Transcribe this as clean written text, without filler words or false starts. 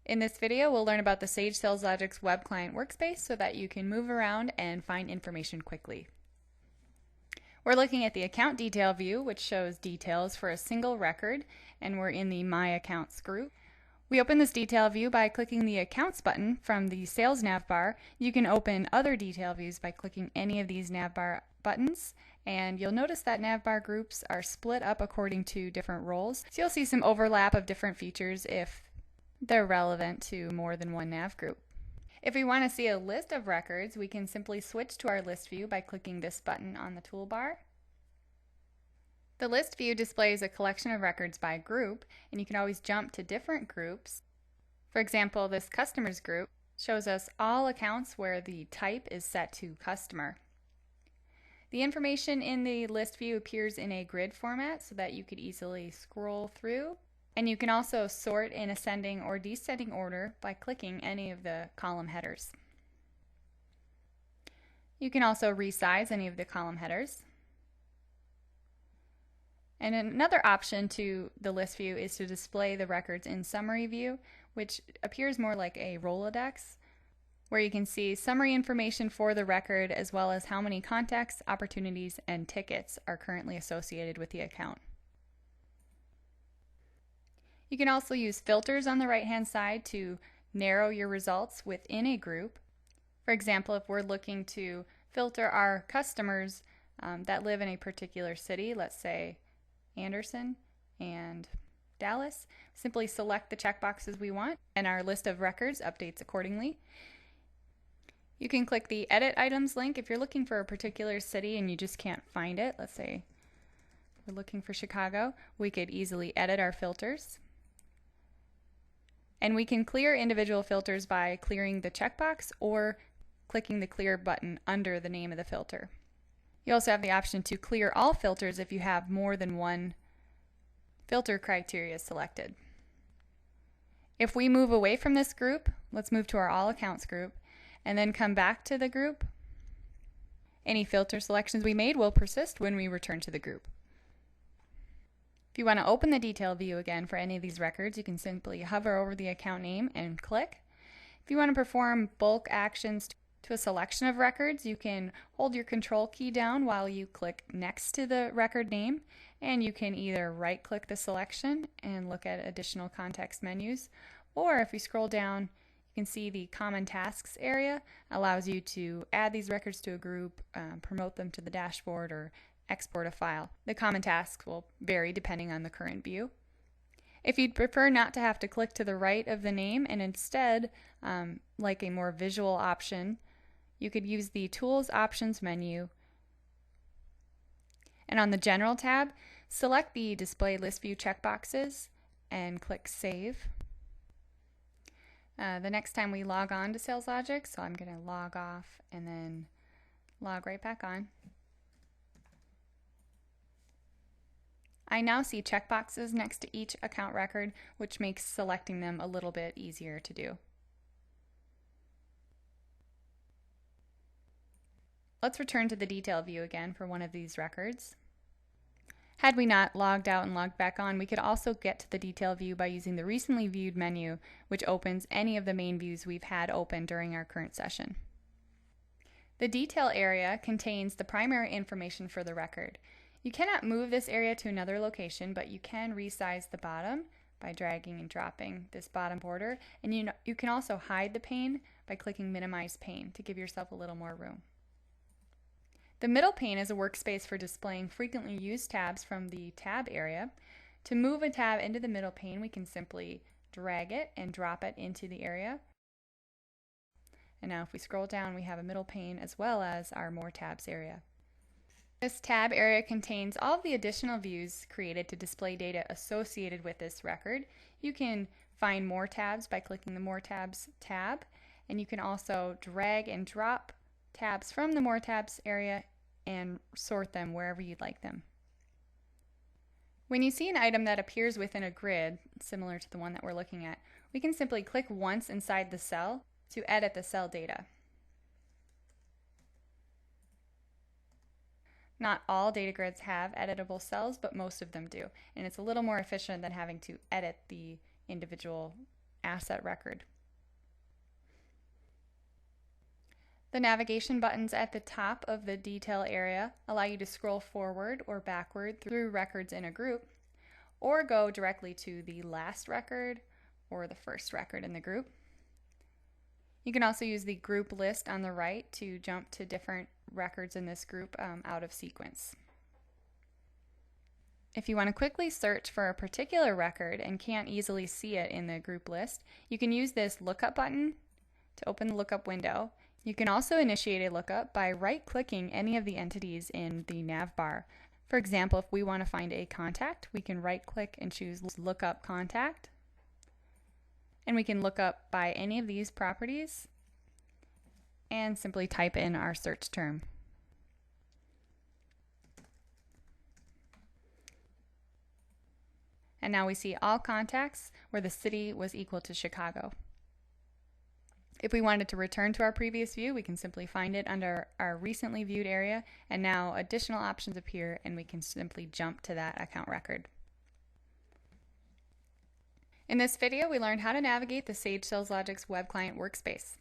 In this video, we'll learn about the Sage SalesLogix Web Client Workspace so that you can move around and find information quickly. We're looking at the Account Detail view, which shows details for a single record, and we're in the My Accounts group. We open this detail view by clicking the Accounts button from the Sales navbar. You can open other detail views by clicking any of these navbar buttons, and you'll notice that navbar groups are split up according to different roles. So you'll see some overlap of different features if they're relevant to more than one nav group. If we want to see a list of records, we can simply switch to our list view by clicking this button on the toolbar. The list view displays a collection of records by group, and you can always jump to different groups. For example, this customers group shows us all accounts where the type is set to customer. The information in the list view appears in a grid format so that you could easily scroll through. And you can also sort in ascending or descending order by clicking any of the column headers. You can also resize any of the column headers. And another option to the list view is to display the records in summary view, which appears more like a Rolodex, where you can see summary information for the record as well as how many contacts, opportunities, and tickets are currently associated with the account. You can also use filters on the right-hand side to narrow your results within a group. For example, if we're looking to filter our customers that live in a particular city, let's say Anderson and Dallas, simply select the checkboxes we want and our list of records updates accordingly. You can click the Edit Items link if you're looking for a particular city and you just can't find it. Let's say we're looking for Chicago. We could easily edit our filters. And we can clear individual filters by clearing the checkbox or clicking the clear button under the name of the filter. You also have the option to clear all filters if you have more than one filter criteria selected. If we move away from this group, let's move to our All Accounts group and then come back to the group, any filter selections we made will persist when we return to the group. If you want to open the detail view again for any of these records, you can simply hover over the account name and click. If you want to perform bulk actions to a selection of records, you can hold your control key down while you click next to the record name, and you can either right-click the selection and look at additional context menus, or if you scroll down, you can see the Common Tasks area allows you to add these records to a group, promote them to the dashboard, or export a file. The common tasks will vary depending on the current view. If you'd prefer not to have to click to the right of the name and instead like a more visual option, you could use the Tools Options menu, and on the General tab, select the Display List View checkboxes and click Save. The next time we log on to SalesLogix, so I'm going to log off and then log right back on. I now see checkboxes next to each account record, which makes selecting them a little bit easier to do. Let's return to the detail view again for one of these records. Had we not logged out and logged back on, we could also get to the detail view by using the Recently Viewed menu, which opens any of the main views we've had open during our current session. The detail area contains the primary information for the record. You cannot move this area to another location, but you can resize the bottom by dragging and dropping this bottom border, and you can also hide the pane by clicking Minimize Pane to give yourself a little more room. The middle pane is a workspace for displaying frequently used tabs from the tab area. To move a tab into the middle pane, we can simply drag it and drop it into the area. And now if we scroll down, we have a middle pane as well as our More Tabs area. This tab area contains all of the additional views created to display data associated with this record. You can find more tabs by clicking the More Tabs tab, and you can also drag and drop tabs from the More Tabs area and sort them wherever you'd like them. When you see an item that appears within a grid, similar to the one that we're looking at, we can simply click once inside the cell to edit the cell data. Not all data grids have editable cells, but most of them do. And it's a little more efficient than having to edit the individual asset record. The navigation buttons at the top of the detail area allow you to scroll forward or backward through records in a group, or go directly to the last record or the first record in the group. You can also use the group list on the right to jump to different records in this group out of sequence. If you want to quickly search for a particular record and can't easily see it in the group list, you can use this lookup button to open the lookup window. You can also initiate a lookup by right-clicking any of the entities in the nav bar. For example, if we want to find a contact, we can right-click and choose Lookup Contact. And we can look up by any of these properties and simply type in our search term. And now we see all contacts where the city was equal to Chicago. If we wanted to return to our previous view, we can simply find it under our recently viewed area, and now additional options appear and we can simply jump to that account record. In this video, we learned how to navigate the Sage SalesLogix Web Client workspace.